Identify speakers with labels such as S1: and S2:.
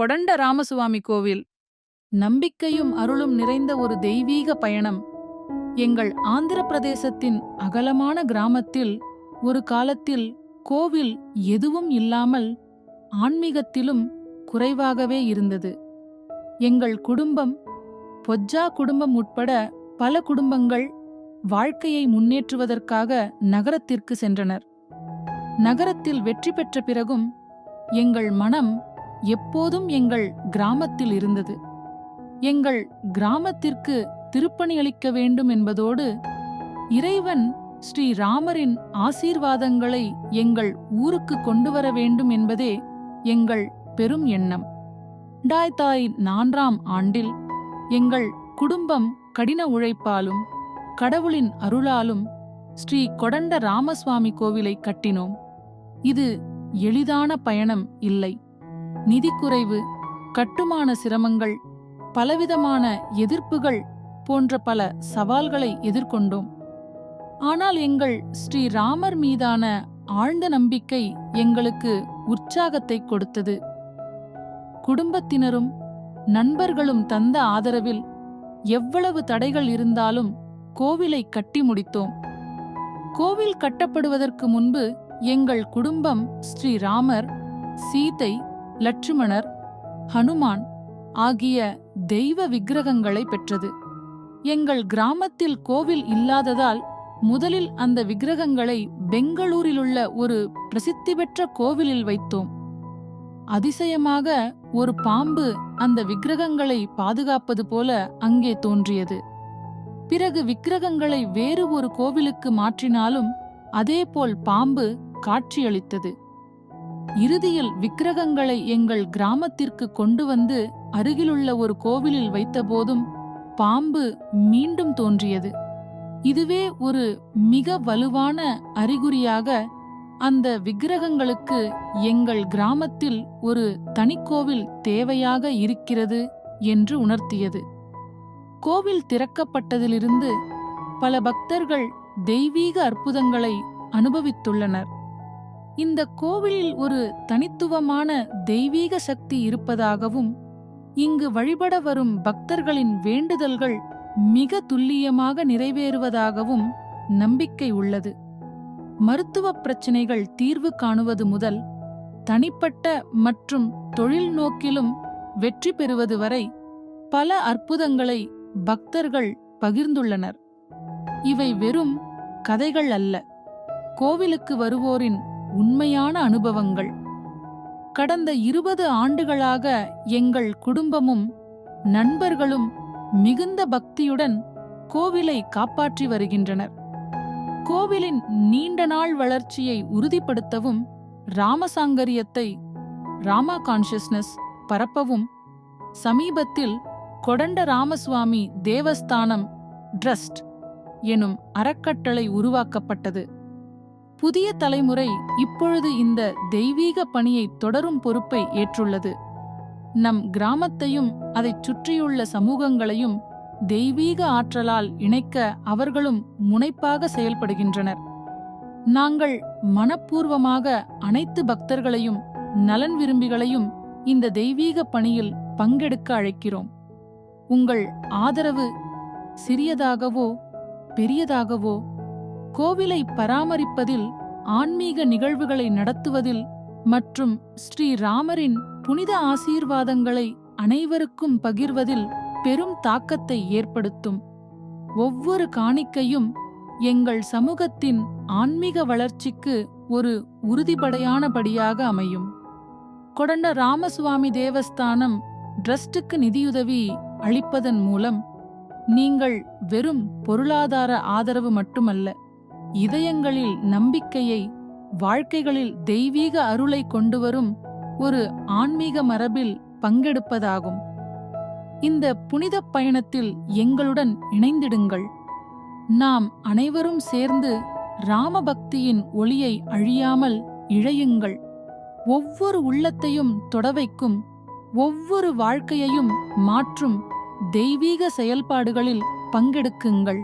S1: கொடண்ட ராமசுவாமி கோவில். நம்பிக்கையும் அருளும் நிறைந்த ஒரு தெய்வீக பயணம். எங்கள் ஆந்திர பிரதேசத்தின் அகலமான கிராமத்தில் ஒரு காலத்தில் கோவில் எதுவும் இல்லாமல் ஆன்மீகத்திலும் குறைவாகவே இருந்தது. எங்கள் குடும்பம், பொஜ்ஜா குடும்பம் உட்பட பல குடும்பங்கள் வாழ்க்கையை முன்னேற்றுவதற்காக நகரத்திற்கு சென்றனர். நகரத்தில் வெற்றி பெற்ற பிறகும் எங்கள் மனம் எப்போதும் எங்கள் கிராமத்தில் இருந்தது. எங்கள் கிராமத்திற்கு திருப்பணியளிக்க வேண்டும் என்பதோடு இறைவன் ஸ்ரீ ராமரின் ஆசீர்வாதங்களை எங்கள் ஊருக்கு கொண்டு வர வேண்டும் என்பதே எங்கள் பெரும் எண்ணம். 2004ஆம் ஆண்டில் எங்கள் குடும்பம் கடின உழைப்பாலும் கடவுளின் அருளாலும் ஸ்ரீ கொடண்ட ராமசுவாமி கோவிலை கட்டினோம். இது எளிதான பயணம் இல்லை. நிதி குறைவு, கட்டுமான சிரமங்கள், பலவிதமான எதிர்ப்புகள் போன்ற பல சவால்களை எதிர்கொண்டோம். ஆனால் எங்கள் ஸ்ரீ ராமர் மீதான ஆழ்ந்த நம்பிக்கை எங்களுக்கு உற்சாகத்தை கொடுத்தது. குடும்பத்தினரும் நண்பர்களும் தந்த ஆதரவில் எவ்வளவு தடைகள் இருந்தாலும் கோவிலை கட்டி முடித்தோம். கோவில் கட்டப்படுவதற்கு முன்பு எங்கள் குடும்பம் ஸ்ரீ ராமர், சீதை, லட்சுமணர், ஹனுமான் ஆகிய தெய்வ விக்கிரகங்களை பெற்றது. எங்கள் கிராமத்தில் கோவில் இல்லாததால் முதலில் அந்த விக்கிரகங்களை பெங்களூரிலுள்ள ஒரு பிரசித்தி பெற்ற கோவிலில் வைத்தோம். அதிசயமாக ஒரு பாம்பு அந்த விக்கிரகங்களை பாதுகாப்பது போல அங்கே தோன்றியது. பிறகு விக்கிரகங்களை வேறு ஒரு கோவிலுக்கு மாற்றினாலும் அதேபோல் பாம்பு காட்சியளித்தது. இறுதியில் விக்கிரகங்களை எங்கள் கிராமத்திற்கு கொண்டு வந்து அருகிலுள்ள ஒரு கோவிலில் வைத்தபோதும் பாம்பு மீண்டும் தோன்றியது. இதுவே ஒரு மிக வலுவான அறிகுறியாக அந்த விக்கிரகங்களுக்கு எங்கள் கிராமத்தில் ஒரு தனிக்கோவில் தேவையாக இருக்கிறது என்று உணர்த்தியது. கோவில் திறக்கப்பட்டதிலிருந்து பல பக்தர்கள் தெய்வீக அற்புதங்களை அனுபவித்துள்ளனர். இந்த கோவிலில் ஒரு தனித்துவமான தெய்வீக சக்தி இருப்பதாகவும் இங்கு வழிபட வரும் பக்தர்களின் வேண்டுதல்கள் மிக துல்லியமாக நிறைவேறுவதாகவும் நம்பிக்கை உள்ளது. மருத்துவ பிரச்சினைகள் தீர்வு காணுவது முதல் தனிப்பட்ட மற்றும் தொழில் நோக்கிலும் வெற்றி பெறுவது வரை பல அற்புதங்களை பக்தர்கள் பகிர்ந்துள்ளனர். இவை வெறும் கதைகள் அல்ல, கோவிலுக்கு வருவோரின் உண்மையான அனுபவங்கள். கடந்த 20 ஆண்டுகளாக எங்கள் குடும்பமும் நண்பர்களும் மிகுந்த பக்தியுடன் கோவிலை காப்பாற்றி வருகின்றனர். கோவிலின் நீண்ட நாள் வளர்ச்சியை உறுதிப்படுத்தவும் ராமசாங்கரியத்தை ராமா கான்ஷியஸ்னஸ் பரப்பவும் சமீபத்தில் கொடண்ட ராமசுவாமி தேவஸ்தானம் ட்ரஸ்ட் எனும் அறக்கட்டளை உருவாக்கப்பட்டது. புதிய தலைமுறை இப்பொழுது இந்த தெய்வீக பணியை தொடரும் பொறுப்பை ஏற்றுள்ளது. நம் கிராமத்தையும் அதைச் சுற்றியுள்ள சமூகங்களையும் தெய்வீக ஆற்றலால் இணைக்க அவர்களும் முனைப்பாக செயல்படுகின்றனர். நாங்கள் மனப்பூர்வமாக அனைத்து பக்தர்களையும் நலன் விரும்பிகளையும் இந்த தெய்வீக பணியில் பங்கெடுக்க அழைக்கிறோம். உங்கள் ஆதரவு சிறியதாகவோ பெரியதாகவோ கோவிலை பராமரிப்பதில், ஆன்மீக நிகழ்வுகளை நடத்துவதில் மற்றும் ஸ்ரீ ராமரின் புனித ஆசீர்வாதங்களை அனைவருக்கும் பகிர்வதில் பெரும் தாக்கத்தை ஏற்படுத்தும். ஒவ்வொரு காணிக்கையும் எங்கள் சமூகத்தின் ஆன்மீக வளர்ச்சிக்கு ஒரு உறுதிப்படையானபடியாக அமையும். கொடண்ட ராமசுவாமி தேவஸ்தானம் ட்ரஸ்டுக்கு நிதியுதவி அளிப்பதன் மூலம் நீங்கள் வெறும் பொருளாதார ஆதரவு மட்டுமல்ல, இதயங்களில் நம்பிக்கையை, வாழ்க்கைகளில் தெய்வீக அருளை கொண்டுவரும் ஒரு ஆன்மீக மரபில் பங்கெடுப்பதாகும். இந்த புனித பயணத்தில் எங்களுடன் இணைந்திடுங்கள். நாம் அனைவரும் சேர்ந்து ராமபக்தியின் ஒளியை அழியாமல் இழையுங்கள். ஒவ்வொரு உள்ளத்தையும் தொடவைக்கும், ஒவ்வொரு வாழ்க்கையையும் மாற்றும் தெய்வீக செயல்பாடுகளில் பங்கெடுக்குங்கள்.